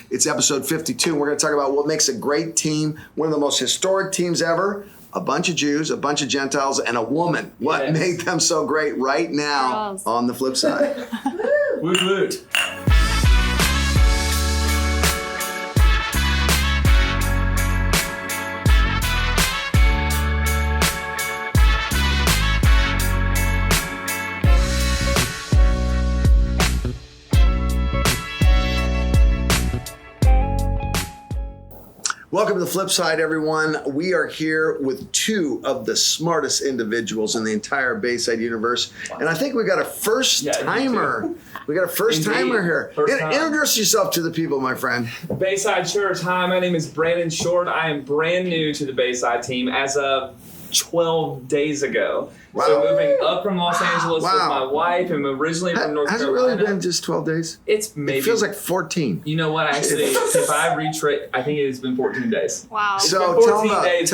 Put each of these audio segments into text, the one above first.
It's episode 52. We're going to talk about what makes a great team, one of the most historic teams ever. A bunch of Jews, a bunch of Gentiles, and a woman. What made them so great right now on the flip side? Woot woot. Welcome to the flip side, everyone. We are here with two of the smartest individuals in the entire Bayside universe. And I think we got a first-timer. We got a first-timer here. Introduce yourself to the people, my friend. Bayside Church. Hi, my name is Brannon Short. I am brand new to the Bayside team as of 12 days ago. Wow. So moving up from Los Angeles with my wife. I'm originally from North Carolina. Has it really been just 12 days? It's maybe. It feels like 14. You know what? Actually, if I retrace, I think it has been 14 days. Wow. So tell them about it.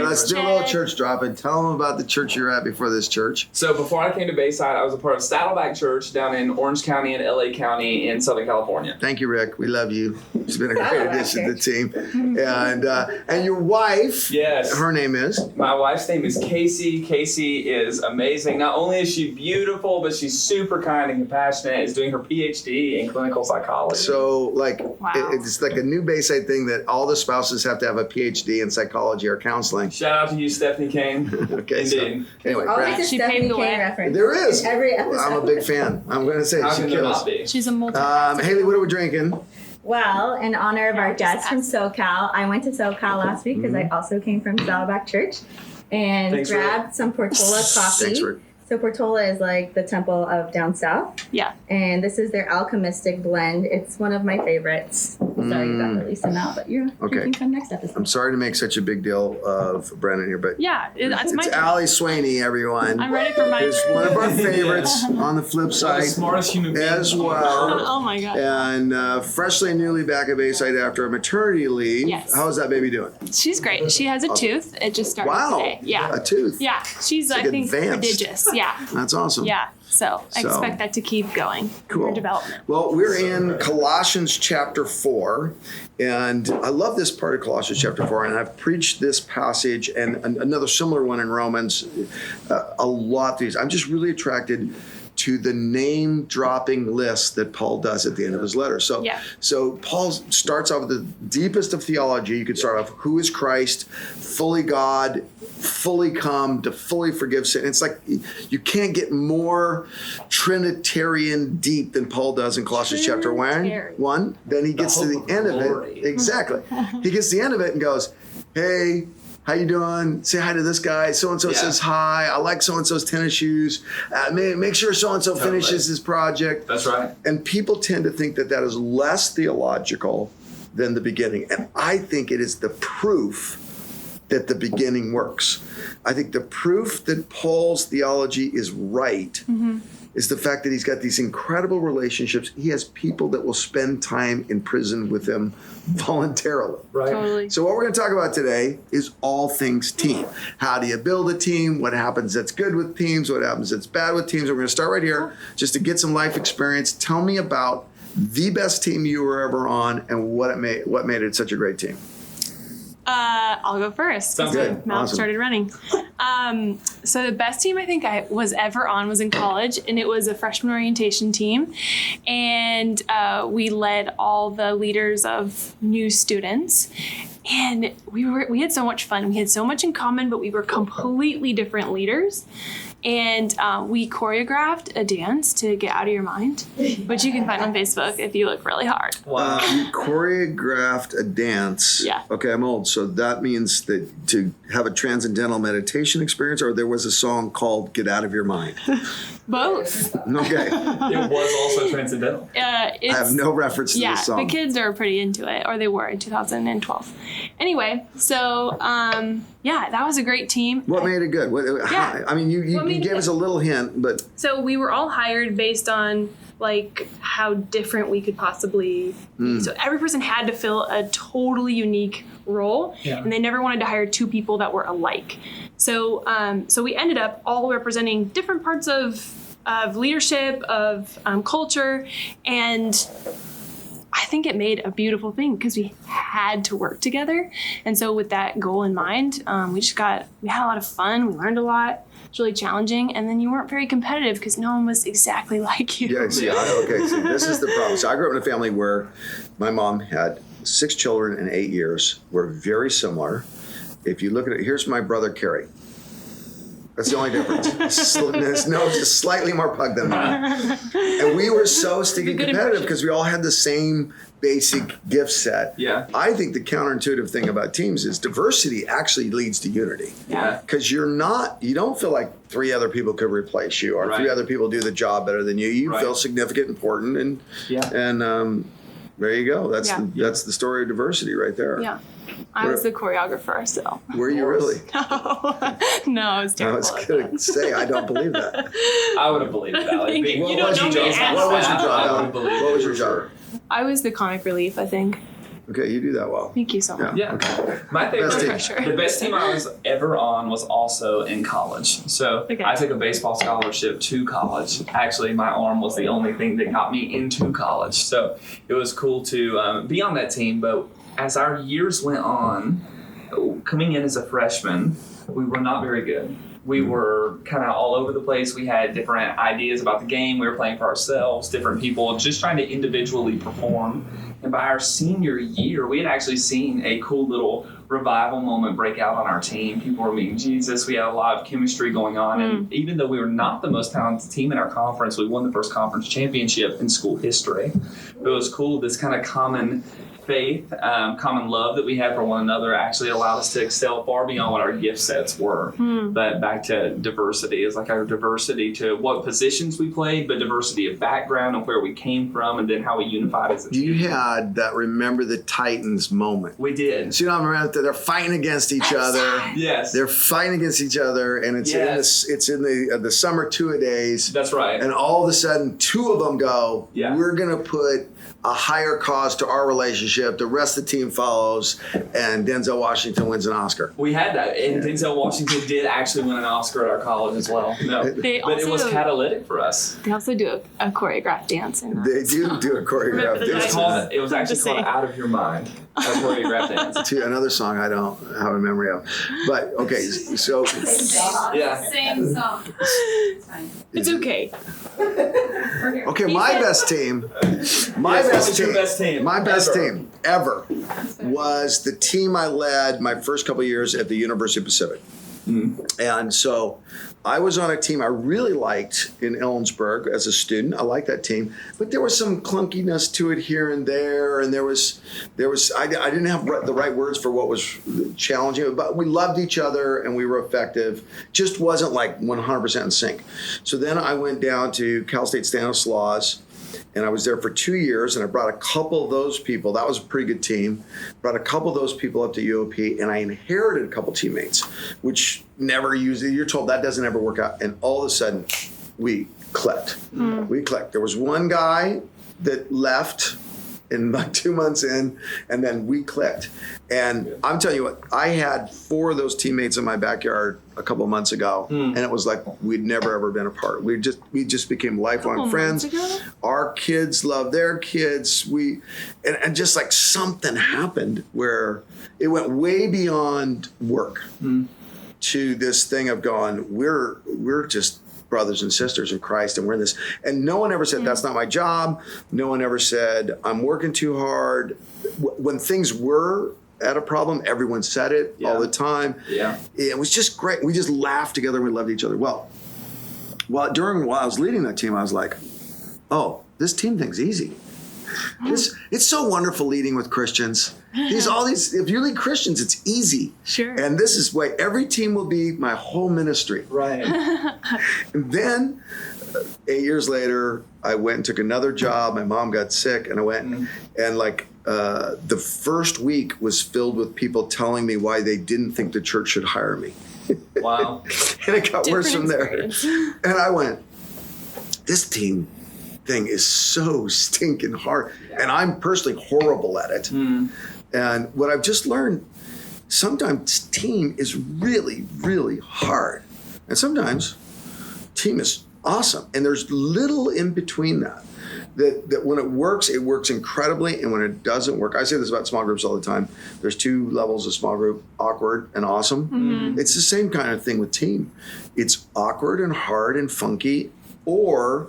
Let's do a little church drop and tell them about the church you're at before this church. So before I came to Bayside, I was a part of Saddleback Church down in Orange County and LA County in Southern California. Thank you, Rick. We love you. It's been a great addition to the team. And your wife, her name is? My wife's name is Casey. Casey is amazing. Not only is she beautiful, but she's super kind and compassionate. Is doing her PhD in clinical psychology. So, it's like a new Bayside thing that all the spouses have to have a PhD in psychology or counseling. Shout out to you, Stephanie Kane. Okay. Indeed. So, anyway, always she paved the way. There is. In every episode. I'm a big fan. I'm going to say How she can there kills. not be? She's a multi. Haley, what are we drinking? Well, in honor of our guests from SoCal, I went to SoCal last week because I also came from Saddleback Church and grabbed some Portola coffee. Thanks, Rick. So Portola is like the temple of down south. Yeah. And this is their alchemistic blend. It's one of my favorites. Sorry you got the least amount, but you're drinking some next episode. I'm sorry to make such a big deal of Brannon here, but that's my it's Allie Swaney, everyone. I'm ready for my It's one of our favorites on the flip side. The smartest human being as well. Oh my God. And freshly and newly back at Bayside after a maternity leave. Yes. How's that baby doing? She's great. She has a tooth. It just started today. Yeah. A tooth. Yeah. She's, I think, advanced. prodigious. Yeah. That's awesome. Yeah. So I expect that to keep going. Cool. Her development. Well, we're in Colossians chapter 4, and I love this part of Colossians chapter 4, and I've preached this passage and another similar one in Romans a lot. I'm just really attracted to the name-dropping list that Paul does at the end of his letter. So Paul starts off with the deepest of theology. You could start off, who is Christ, fully God, fully come to fully forgive sin. It's like you can't get more Trinitarian deep than Paul does in Colossians chapter 1. Then he gets to the end of it. Exactly. He gets to the end of it and goes, hey, how you doing? Say hi to this guy. So-and-so says hi. I like so-and-so's tennis shoes. Make sure so-and-so finishes his project. That's right. And people tend to think that is less theological than the beginning. And I think it is the proof that the beginning works. I think the proof that Paul's theology is right is the fact that he's got these incredible relationships. He has people that will spend time in prison with him voluntarily. Right. Totally. So what we're going to talk about today is all things team. How do you build a team? What happens that's good with teams? What happens that's bad with teams? We're going to start right here just to get some life experience. Tell me about the best team you were ever on and what made it such a great team. I'll go first. Sounds good. Mouth Awesome. started running. So the best team I think I was ever on was in college, and it was a freshman orientation team. And we led all the leaders of new students. And we had so much fun. We had so much in common, but we were completely different leaders. And we choreographed a dance to Get Out of Your Mind, which you can find on Facebook if you look really hard. Wow. You choreographed a dance. Yeah. Okay, I'm old. So that means that to have a transcendental meditation experience, or there was a song called Get Out of Your Mind? Both. Okay. It was also transcendental. I have no reference to this song. The kids are pretty into it, or they were in 2012. Anyway, so that was a great team. What made it good? I mean, you gave us a little hint, but so we were all hired based on like how different we could possibly be. So every person had to fill a totally unique role, and they never wanted to hire two people that were alike. So we ended up all representing different parts of leadership, of culture, and I think it made a beautiful thing because we had to work together. And so with that goal in mind, we had a lot of fun. We learned a lot. It's really challenging. And then you weren't very competitive because no one was exactly like you. Yeah, see, this is the problem. So I grew up in a family where my mom had 6 children in 8 years. We're very similar. If you look at it, here's my brother, Kerry. That's the only difference. His nose is slightly more pug than mine. And we were so stinking competitive because we all had the same basic gift set. Yeah. I think the counterintuitive thing about teams is diversity actually leads to unity. Yeah. Because you don't feel like 3 other people could replace you or 3 other people do the job better than you. You feel significant, important, and there you go. That's the story of diversity right there. Yeah. I was the choreographer, so. Were you really? No, I was terrible. I was going to say, I don't believe that. I would have believed it, Allie. You don't know me as What was your well. job, I Allie? would believe What was it your for job? sure. I was the comic relief, I think. Okay, you do that well. Thank you so much. Yeah. Okay. My favorite Best team. Pressure. The best team I was ever on was also in college. So I took a baseball scholarship to college. Actually, my arm was the only thing that got me into college. So it was cool to be on that team. But as our years went on, coming in as a freshman, we were not very good. We were kind of all over the place. We had different ideas about the game. We were playing for ourselves, different people, just trying to individually perform. And by our senior year, we had actually seen a cool little revival moment break out on our team. People were meeting Jesus. We had a lot of chemistry going on. And even though we were not the most talented team in our conference, we won the first conference championship in school history. It was cool, this kind of common faith, common love that we had for one another actually allowed us to excel far beyond what our gift sets were. But back to diversity is like our diversity to what positions we played, but diversity of background and where we came from, and then how we unified as a team. You had that Remember the Titans moment. We did. So you know, remember they're fighting against each other. Yes. They're fighting against each other, and it's in the summer 2-a-days. That's right. And all of a sudden, 2 of them go, Yeah. we're going to put a higher cause to our relationship. The rest of the team follows, and Denzel Washington wins an Oscar. We had that, and Denzel Washington did actually win an Oscar at our college as well. No, but it was catalytic for us. They also do a choreographed dance. In that, They do a choreographed It was dance. it was actually called Out of Your Mind, a choreographed dance. To another song I don't have a memory of. But, okay, so... Yeah. Same song. It's okay. Okay, my best team ever was the team I led my first couple of years at the University of Pacific. And so I was on a team I really liked in Ellensburg as a student. I liked that team, but there was some clunkiness to it here and there, and I didn't have the right words for what was challenging, but we loved each other and we were effective. Just wasn't like 100% in sync. So then I went down to Cal State Stanislaus, and I was there for 2 years, and I brought a couple of those people. That was a pretty good team. Brought a couple of those people up to UOP, and I inherited a couple teammates, which never usually, you're told that doesn't ever work out. And all of a sudden, we clicked. We clicked. There was one guy that left in about 2 months in, and then we clicked. And I'm telling you what, I had 4 of those teammates in my backyard a couple of months ago, and it was like we'd never ever been apart. We just became lifelong friends. Our kids love their kids. And just like something happened where it went way beyond work to this thing of going, we're just brothers and sisters in Christ, and we're in this. And no one ever said, that's not my job. No one ever said, I'm working too hard. When things were at a problem, everyone said it all the time. Yeah. It was just great. We just laughed together and we loved each other. Well, while I was leading that team, I was like, oh, this team thing's easy. It's so wonderful leading with Christians. If you lead Christians, it's easy. Sure. And this is why every team will be my whole ministry. Right. And then 8 years later, I went and took another job. My mom got sick, and I went and the first week was filled with people telling me why they didn't think the church should hire me. Wow. And it got worse from there. Experience. And I went, this team thing is so stinking hard. And I'm personally horrible at it. And what I've just learned, sometimes team is really, really hard. And sometimes team is awesome. And there's little in between that. that when it works incredibly, and when it doesn't work, I say this about small groups all the time. There's 2 levels of small group: awkward and awesome. Mm-hmm. It's the same kind of thing with team. It's awkward and hard and funky, or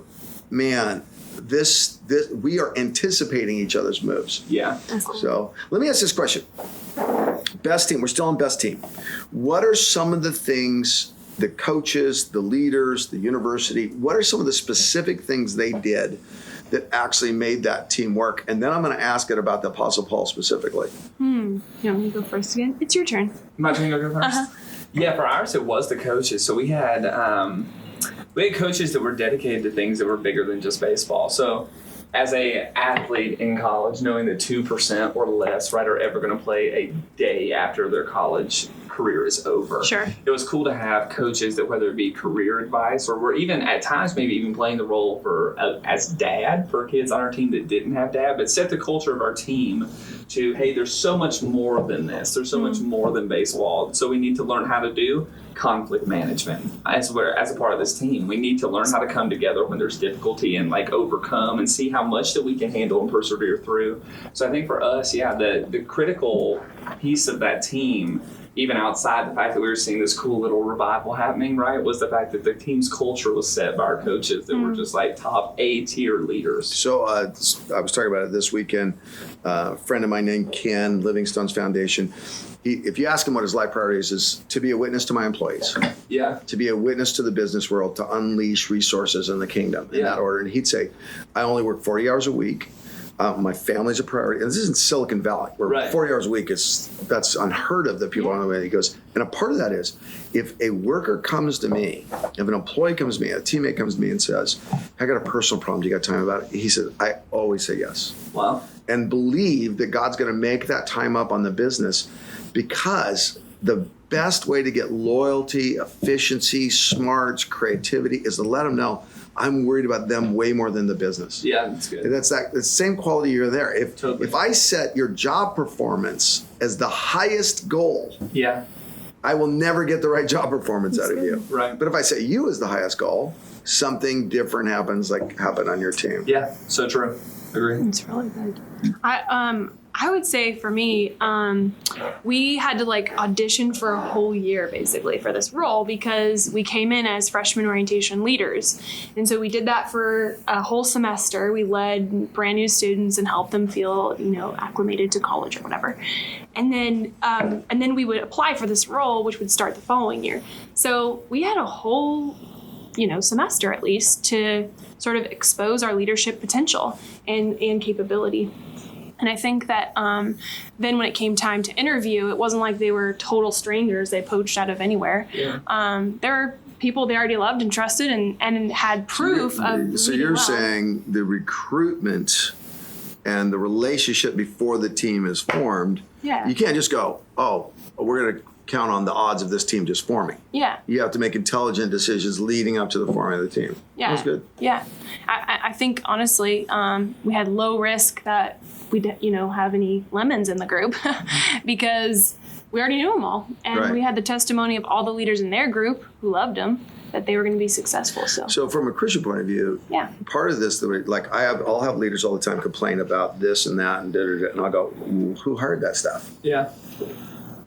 man, this we are anticipating each other's moves. Yeah. So let me ask this question: best team. We're still on best team. What are some of the things? The coaches, the leaders, the university, what are some of the specific things they did that actually made that team work? And then I'm going to ask it about the Apostle Paul specifically. You want me to go first again? It's your turn. My turn to go first? Uh-huh. Yeah, for ours, it was the coaches. So we had coaches that were dedicated to things that were bigger than just baseball. So as a athlete in college, knowing that 2% or less, right, are ever going to play a day after their college career is over. Sure. It was cool to have coaches that, whether it be career advice or were even at times maybe even playing the role for as dad for kids on our team that didn't have dad, but set the culture of our team to, hey, there's so much more than this. There's so much more than baseball. So we need to learn how to do conflict management as a part of this team. We need to learn how to come together when there's difficulty and like overcome and see how much that we can handle and persevere through. So I think for us, the critical piece of that team, even outside the fact that we were seeing this cool little revival happening, right, was the fact that the team's culture was set by our coaches that were just like top A-tier leaders. So I was talking about it this weekend. A friend of mine named Ken, Livingstone's Foundation, if you ask him what his life priorities is, to be a witness to my employees, to be a witness to the business world, to unleash resources in the kingdom in that order. And he'd say, I only work 40 hours a week. My family's a priority. And this isn't Silicon Valley, where 40 hours a week that's unheard of that people on the way. He goes, and a part of that is, if a worker comes to me, if an employee comes to me, a teammate comes to me and says, I got a personal problem, do you got time about it? He said, I always say yes. Wow. And believe that God's going to make that time up on the business, because the best way to get loyalty, efficiency, smarts, creativity is to let them know, I'm worried about them way more than the business. Yeah, that's good. And that's the same quality you're there. If I set your job performance as the highest goal, I will never get the right job performance out of you. Right. But if I set you as the highest goal, something different happens, like happened on your team. Yeah, so true. Agree. It's really good. I would say for me, we had to like audition for a whole year basically for this role, because we came in as freshman orientation leaders. And so we did that for a whole semester. We led brand new students and helped them feel, acclimated to college or whatever. And then we would apply for this role, which would start the following year. So we had a whole semester at least to sort of expose our leadership potential and capability. And I think that then when it came time to interview, it wasn't like they were total strangers they poached out of anywhere. Yeah. There were people they already loved and trusted and had proof of. So you're saying the recruitment and the relationship before the team is formed, you can't just go, we're going to count on the odds of this team just forming. Yeah. You have to make intelligent decisions leading up to the forming of the team. Yeah. That's good. Yeah. I think, honestly, we had low risk that we didn't, have any lemons in the group because we already knew them all. And we had the testimony of all the leaders in their group who loved them, that they were going to be successful. So from a Christian point of view, part of this, like I'll have leaders all the time complain about this and that and da-da-da, and I'll go, who hired that stuff? Yeah.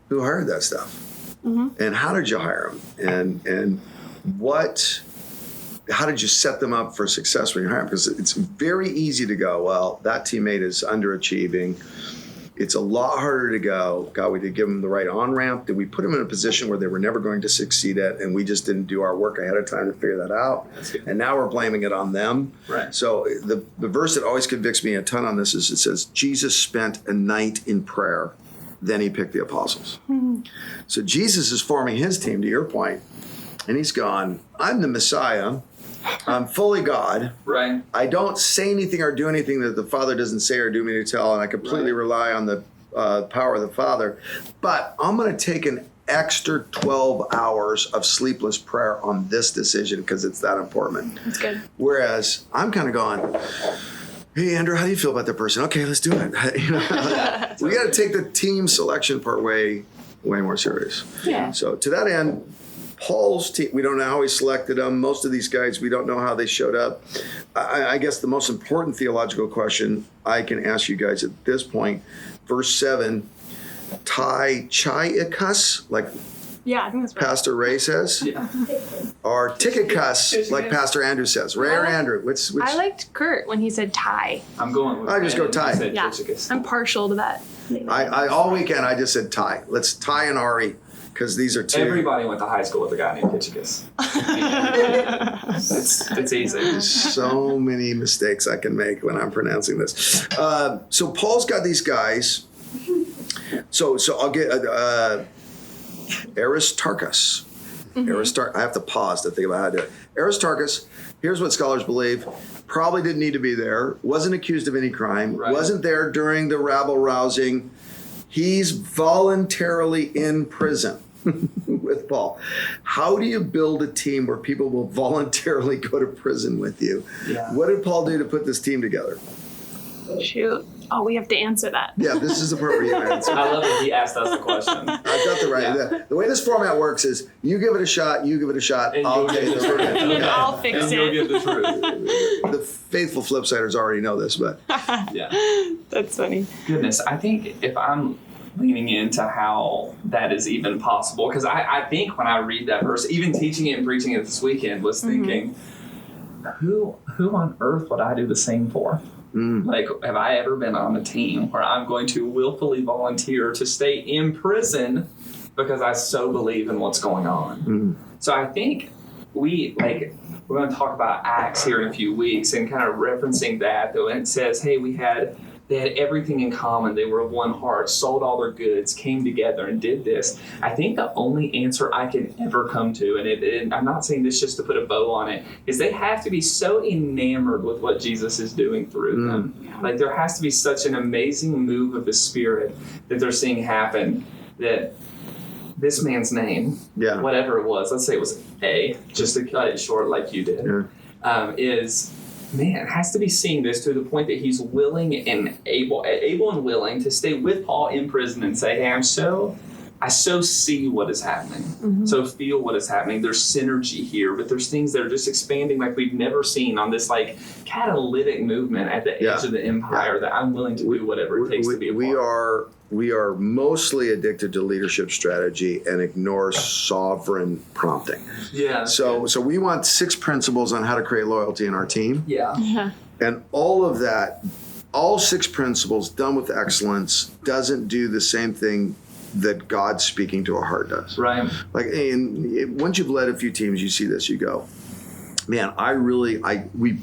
Who hired that stuff? Mm-hmm. And how did you hire them? And how did you set them up for success when you hire them? Because it's very easy to go, well, that teammate is underachieving. It's a lot harder to go, God, we did give them the right on-ramp. Did we put them in a position where they were never going to succeed at, and we just didn't do our work ahead of time to figure that out? And now we're blaming it on them. Right. So the verse that always convicts me a ton on this is, it says, Jesus spent a night in prayer. Then he picked the apostles. Mm-hmm. So Jesus is forming his team, to your point, and he's gone, I'm the Messiah. I'm fully God. Right. I don't say anything or do anything that the Father doesn't say or do me to tell, and I completely rely on the power of the Father. But I'm going to take an extra 12 hours of sleepless prayer on this decision because it's that important. That's good. Whereas I'm kind of going, hey, Andrew, how do you feel about that person? Okay, let's do it. We got to take the team selection part way more serious. Yeah. So to that end, Paul's team, we don't know how he selected them. Most of these guys, we don't know how they showed up. I guess the most important theological question I can ask you guys at this point, verse 7, Tai Chiakus, like Yeah, I think that's right. Pastor Ray says, Yeah. or Tychicus, like Pastor Andrew says. Ray or Andrew? Which? I liked Curt when he said Ty. I'm going with I just go Brannon. Ty. He said Yeah, Tychicus. I'm partial to that. I all weekend I just said Ty. Let's Ty and Ari, because these are two. Everybody went to high school with a guy named Tychicus. It's easy. So many mistakes I can make when I'm pronouncing this. So Paul's got these guys. So I'll get Aristarchus. I have to pause to think about how to do it. Aristarchus, here's what scholars believe. Probably didn't need to be there. Wasn't accused of any crime. Right. Wasn't there during the rabble rousing. He's voluntarily in prison with Paul. How do you build a team where people will voluntarily go to prison with you? Yeah. What did Paul do to put this team together? Shoot. Oh, we have to answer that. Yeah, this is the part where you answer. I love that he asked us the question. I've got the right. Yeah. The way this format works is you give it a shot, you give it a shot, And I'll you'll take get the the right. truth. And I'll fix And you'll it. get the truth. The faithful flipsiders already know this, but Yeah. That's funny. Goodness, I think if I'm leaning into how that is even possible, because I think when I read that verse, even teaching it and preaching it this weekend, was thinking, who on earth would I do the same for? Like, have I ever been on a team where I'm going to willfully volunteer to stay in prison because I so believe in what's going on? So I think we're going to talk about Acts here in a few weeks and kind of referencing that, though, and it says, hey, they had everything in common. They were of one heart, sold all their goods, came together and did this. I think the only answer I can ever come to, and I'm not saying this just to put a bow on it, is they have to be so enamored with what Jesus is doing through them. Like, there has to be such an amazing move of the Spirit that they're seeing happen that this man's name, whatever it was, let's say it was A, just to cut it short like you did, has to be seeing this to the point that he's willing and able and willing to stay with Paul in prison and say, hey, I so see what is happening. So feel what is happening. There's synergy here, but there's things that are just expanding like we've never seen on this like catalytic movement at the edge of the empire that I'm willing to do whatever it takes to be a part. We are mostly addicted to leadership strategy and ignore sovereign prompting. Yeah. So we want 6 principles on how to create loyalty in our team. Yeah. And all of that, all 6 principles done with excellence doesn't do the same thing that God speaking to a heart does. Right. Like, and once you've led a few teams, you see this, you go, man, we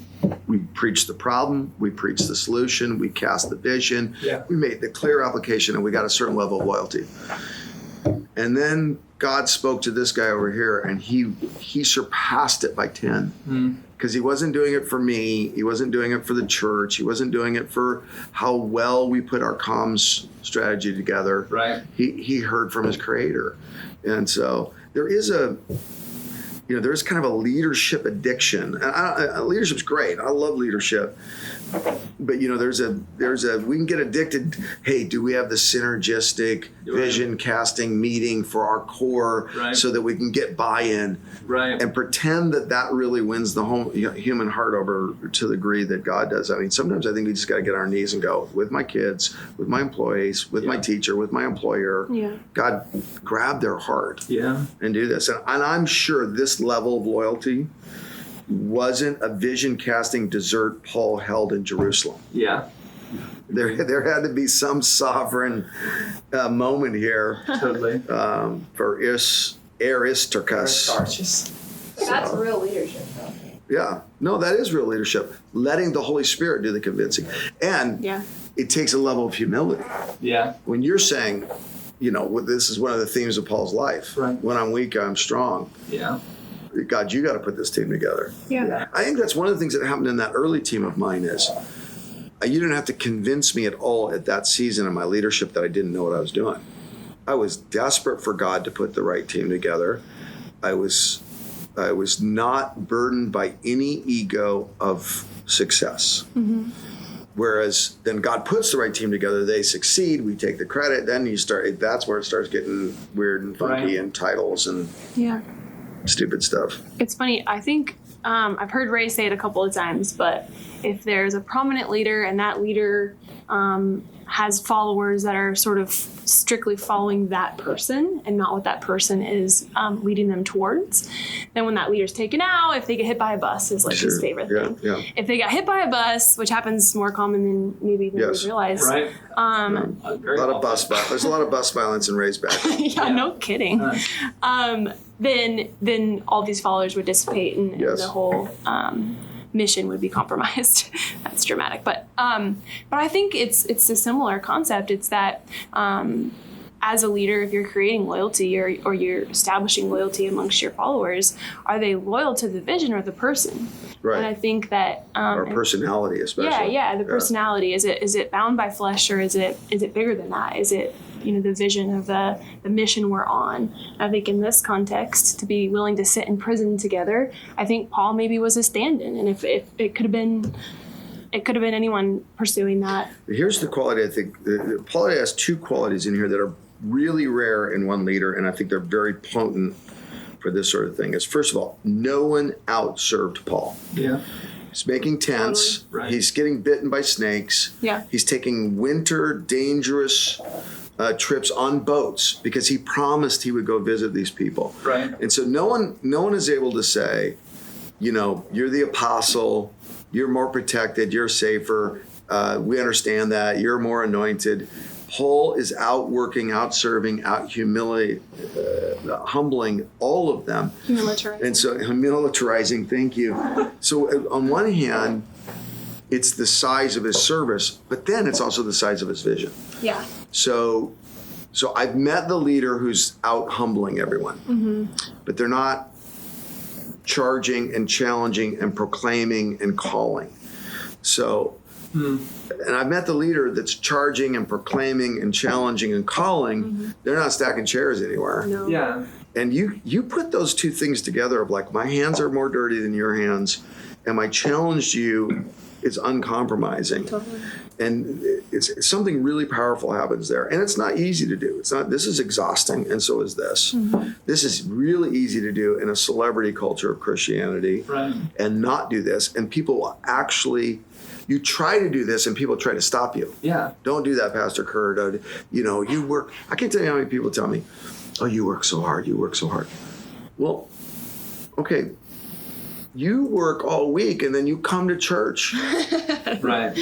preached the problem, we preached the solution, we cast the vision, we made the clear application, and we got a certain level of loyalty. And then God spoke to this guy over here, and he surpassed it by 10. Because he wasn't doing it for me, he wasn't doing it for the church, he wasn't doing it for how well we put our comms strategy together. Right. He heard from his creator. And so there's kind of a leadership addiction. And leadership's great. I love leadership. But there's a we can get addicted. Hey, do we have the synergistic vision casting meeting for our core so that we can get buy-in and pretend that really wins the whole human heart over to the degree that God does. I mean, sometimes I think we just got to get on our knees and go with my kids, with my employees, with my teacher, with my employer. God, grab their heart and do this. And I'm sure this level of loyalty wasn't a vision casting dessert Paul held in Jerusalem. There had to be some sovereign moment here. Totally. For Aristarchus. That's real leadership, though. Yeah. No, that is real leadership. Letting the Holy Spirit do the convincing. And it takes a level of humility. When you're saying, this is one of the themes of Paul's life. When I'm weak, I'm strong. God, you got to put this team together. I think that's one of the things that happened in that early team of mine is you didn't have to convince me at all at that season of my leadership that I didn't know what I was doing. I was desperate for God to put the right team together. I was not burdened by any ego of success. Whereas then God puts the right team together, they succeed, we take the credit, then that's where it starts getting weird and funky and titles and stupid stuff. It's funny. I think I've heard Ray say it a couple of times, but if there's a prominent leader and that leader has followers that are sort of strictly following that person and not what that person is leading them towards, then when that leader's taken out, if they get hit by a bus is like his favorite thing. Yeah. If they got hit by a bus, which happens more common than maybe we realize. Right. There's a lot of bus violence in Ray's back. Yeah, no kidding. Then all these followers would dissipate and the whole mission would be compromised. That's dramatic, but I think it's a similar concept. It's that as a leader, if you're creating loyalty or you're establishing loyalty amongst your followers, are they loyal to the vision or the person? Right. And I think that our personality, especially. The personality. Is it bound by flesh, or is it bigger than that? Is it the vision of the mission we're on? I think in this context, to be willing to sit in prison together, I think Paul maybe was a stand-in, and if it could have been. It could have been anyone pursuing that. Here's the quality, I think. Paul has two qualities in here that are really rare in one leader, and I think they're very potent for this sort of thing. Is first of all, no one outserved Paul. Yeah. He's making tents. Totally. Right. He's getting bitten by snakes. Yeah. He's taking winter, dangerous trips on boats because he promised he would go visit these people. Right. And so no one is able to say, you're the apostle, you're more protected, you're safer, we understand that, you're more anointed. Paul is outworking, outserving, humbling all of them. Militarizing. And so, militarizing, thank you. So on one hand, it's the size of his service, but then it's also the size of his vision. Yeah. So I've met the leader who's out humbling everyone, but they're not charging and challenging and proclaiming and calling. So, and I've met the leader that's charging and proclaiming and challenging and calling. They're not stacking chairs anywhere. No. Yeah. And you put those two things together of like, my hands are more dirty than your hands, and my challenge to you is uncompromising. Totally. And it's something really powerful happens there. And it's not easy to do. This is exhausting, and so is this. This is really easy to do in a celebrity culture of Christianity, Right. and not do this. And people actually, you try to do this and people try to stop you. Yeah. Don't do that, Pastor Curt. You work. I can't tell you how many people tell me, oh, you work so hard, you work so hard. Well, okay. You work all week and then you come to church. Right.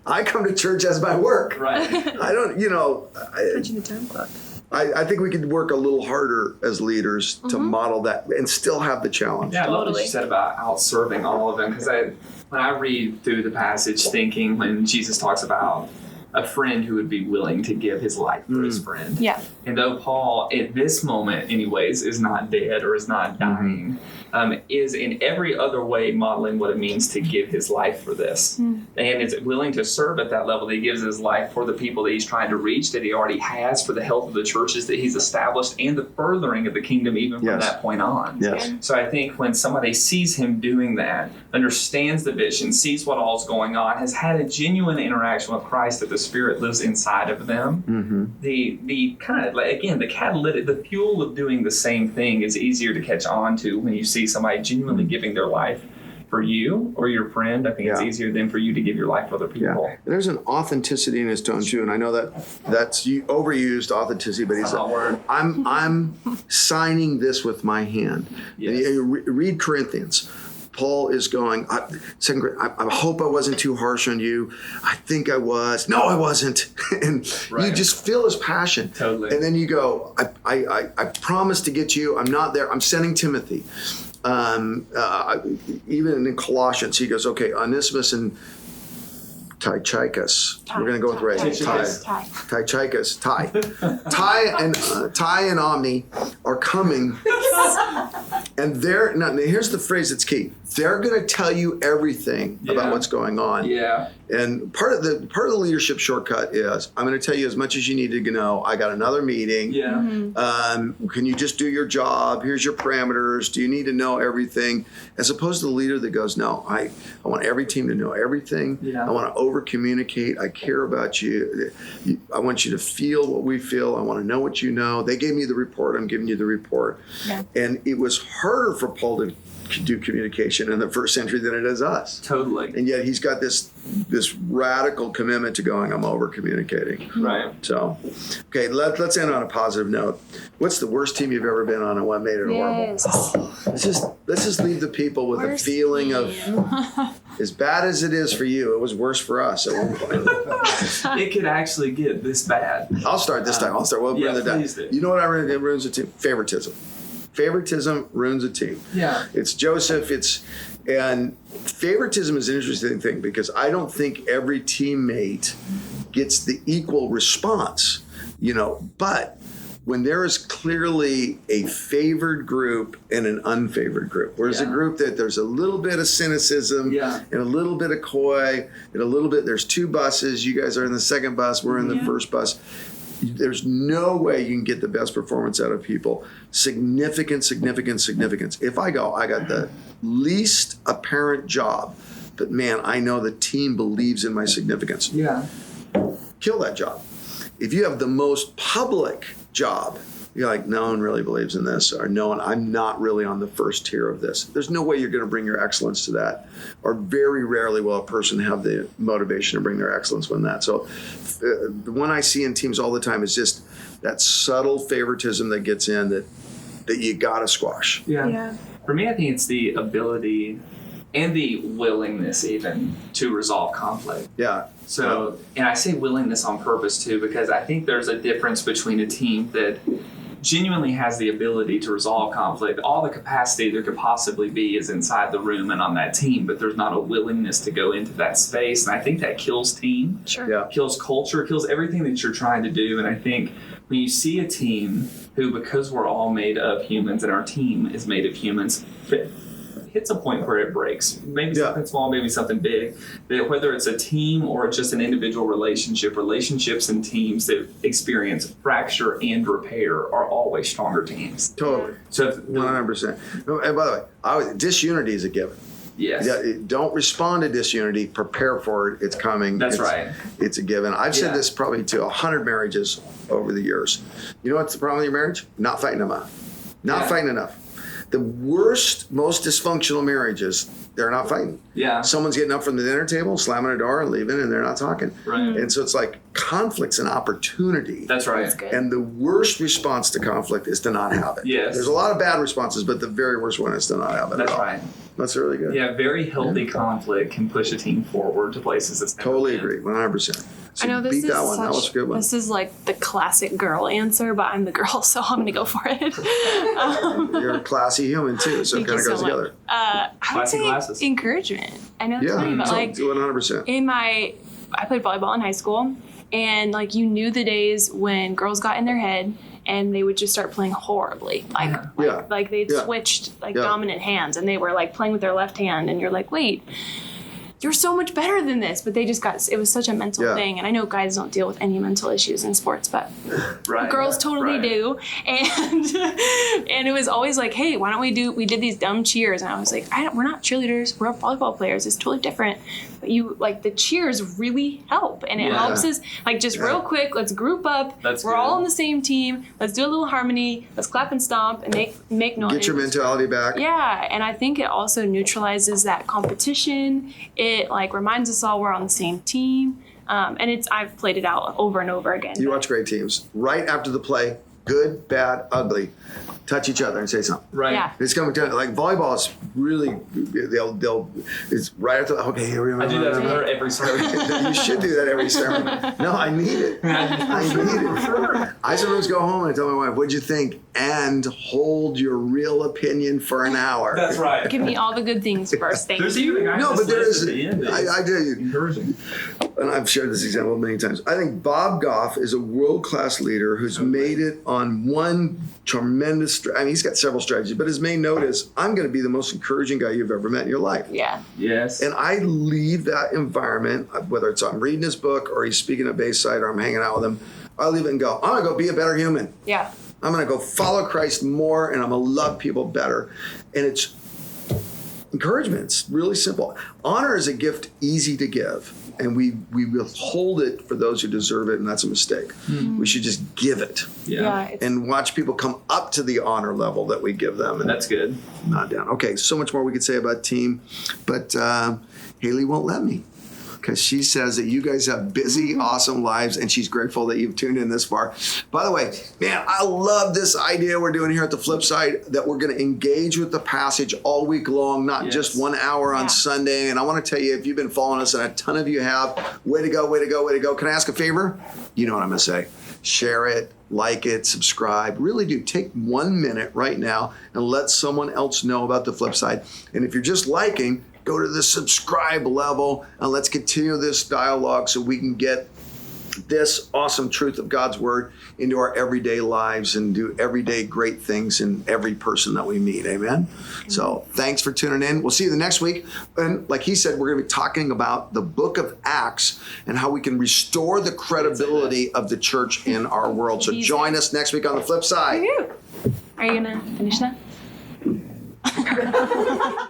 I come to church as my work. Right. I don't, Punching the time clock. I think we could work a little harder as leaders to model that and still have the challenge. Yeah, I love what you said about outserving all of them, because when I read through the passage, thinking when Jesus talks about a friend who would be willing to give his life for his friend. Yeah. And though Paul, at this moment anyways, is not dead or is not dying, is in every other way modeling what it means to give his life for this. And is willing to serve at that level that he gives his life for the people that he's trying to reach, that he already has, for the health of the churches that he's established, and the furthering of the kingdom even from that point on. Yes. So I think when somebody sees him doing that, understands the vision, sees what all's going on, has had a genuine interaction with Christ, that the Spirit lives inside of them, the kind of, like, again, the catalytic, the fuel of doing the same thing is easier to catch on to when you see somebody genuinely giving their life for you or your friend. I think it's easier than for you to give your life for other people. Yeah. There's an authenticity in his tone too, and I know that's overused authenticity, but he's like, I'm signing this with my hand. Yes. And you read Corinthians. Paul is going, I hope I wasn't too harsh on you. I think I was. No, I wasn't. And you just feel his passion. Totally. And then you go, I promised to get you. I'm not there. I'm sending Timothy. Even in Colossians, he goes, okay, Onesimus and Tychicus. We're going to go with Ray. Tychicus. Ty and Omni are coming. And now here's the phrase that's key. They're going to tell you everything about what's going on. Yeah. And part of the leadership shortcut is I'm going to tell you as much as you need to know. I got another meeting. Yeah. Can you just do your job? Here's your parameters. Do you need to know everything? As opposed to the leader that goes, no, I want every team to know everything. Yeah. I want to over communicate. I care about you. I want you to feel what we feel. I want to know what you know. They gave me the report. I'm giving you the report. Yeah. And it was harder for Paul to do communication in the first century than it is us. Totally. And yet he's got this radical commitment to going, I'm over communicating. Right. So, okay, let's end on a positive note. What's the worst team you've ever been on and what made it horrible? Let's just leave the people with a feeling of, as bad as it is for you, it was worse for us at one point. It could actually get this bad. I'll start this time. We'll bring it down. You know what ruins a team? Favoritism. Favoritism ruins a team. Yeah. It's Joseph. And favoritism is an interesting thing because I don't think every teammate gets the equal response, but when there is clearly a favored group and an unfavored group, whereas a group that there's a little bit of cynicism and a little bit of coy and a little bit, there's two buses, you guys are in the second bus, we're in the first bus. There's no way you can get the best performance out of people. Significance. If I got the least apparent job, but man, I know the team believes in my significance. Yeah. Kill that job. If you have the most public job, you're like, no one really believes in this, or no one, I'm not really on the first tier of this. There's no way you're going to bring your excellence to that, or very rarely will a person have the motivation to bring their excellence when that. So the one I see in teams all the time is just that subtle favoritism that gets in that you got to squash. Yeah. For me, I think it's the ability and the willingness even to resolve conflict. Yeah. So, and I say willingness on purpose too, because I think there's a difference between a team that genuinely has the ability to resolve conflict. All the capacity there could possibly be is inside the room and on that team, but there's not a willingness to go into that space. And I think that kills team, kills culture, kills everything that you're trying to do. And I think when you see a team who, because we're all made of humans and our team is made of humans, hits a point where it breaks. Maybe something small, maybe something big. That whether it's a team or just an individual relationship, relationships and teams that experience fracture and repair are always stronger teams. Totally. So 100%. And by the way, disunity is a given. Yes. Don't respond to disunity. Prepare for it. It's coming. That's right. It's a given. I've said this probably to 100 marriages over the years. You know what's the problem with your marriage? Not fighting enough. Not fighting enough. The worst, most dysfunctional marriages, they're not fighting. Yeah. Someone's getting up from the dinner table, slamming a door and leaving, and they're not talking. Right. And so it's like conflict's an opportunity. That's right. That's good. And the worst response to conflict is to not have it. Yes. There's a lot of bad responses, but the very worst one is to not have it. That's at all. right. That's really good. Yeah, very healthy conflict can push a team forward to places it's never Totally been. agree, 100%. So I know this beat is that one. That was a good one. This is like the classic girl answer, but I'm the girl, so I'm gonna go for it. You're a classy human too, so it Thank kind you of goes so much. together. I would Classy say glasses. encouragement. I know it's funny, but like 100%. I played volleyball in high school, and like you knew the days when girls got in their head and they would just start playing horribly, like they'd switched dominant hands and they were like playing with their left hand, and you're like, wait, you're so much better than this, but they just it was such a mental thing. And I know guys don't deal with any mental issues in sports, but girls totally do. And and it was always like, hey, why don't we did these dumb cheers, and I was like, we're not cheerleaders, we're volleyball players, it's totally different. But you like the cheers really help, and it helps us like just real quick, let's group up. We're all on the same team, let's do a little harmony, let's clap and stomp and make noise. Get your mentality back. Yeah, and I think it also neutralizes that competition. It like reminds us all we're on the same team, and I've played it out over and over again. You watch great teams. Right after the play, good, bad, ugly, touch each other and say something. Right. Yeah. It's coming down. Like volleyball is really, it's right after, okay, here we go. I do that for every sermon. You should do that every sermon. No, I need it. I need it. I sometimes go home and I tell my wife, what'd you think? And hold your real opinion for an hour. That's right. Give me all the good things first. Thank There's you. even a guy No, but there is, at the end I do. encouraging. And I've shared this example many times. I think Bob Goff is a world-class leader who's made it on on one tremendous, he's got several strategies, but his main note is, I'm going to be the most encouraging guy you've ever met in your life. Yeah. Yes. And I leave that environment, whether it's I'm reading his book or he's speaking at Bayside or I'm hanging out with him, I leave it and go, I'm going to go be a better human. Yeah. I'm going to go follow Christ more, and I'm going to love people better. And it's encouragement. It's really simple. Honor is a gift easy to give, and we withhold it for those who deserve it, and that's a mistake. We should just give it and watch people come up to the honor level that we give them. And that's good. Not down. Okay, so much more we could say about team, but Haley won't let me. Because she says that you guys have busy, awesome lives, and she's grateful that you've tuned in this far. By the way, man, I love this idea we're doing here at the Flip Side, that we're going to engage with the passage all week long, not just 1 hour on Sunday. And I want to tell you, if you've been following us, and a ton of you have, way to go, way to go, way to go. Can I ask a favor? You know what I'm going to say. Share it, like it, subscribe. Really do. Take 1 minute right now and let someone else know about the Flip Side. And if you're just liking, go to the subscribe level, and let's continue this dialogue so we can get this awesome truth of God's word into our everyday lives and do everyday great things in every person that we meet. Amen? So thanks for tuning in. We'll see you the next week. And like he said, we're going to be talking about the book of Acts and how we can restore the credibility of the church in our world. So join us next week on the Flip Side. Are you going to finish that?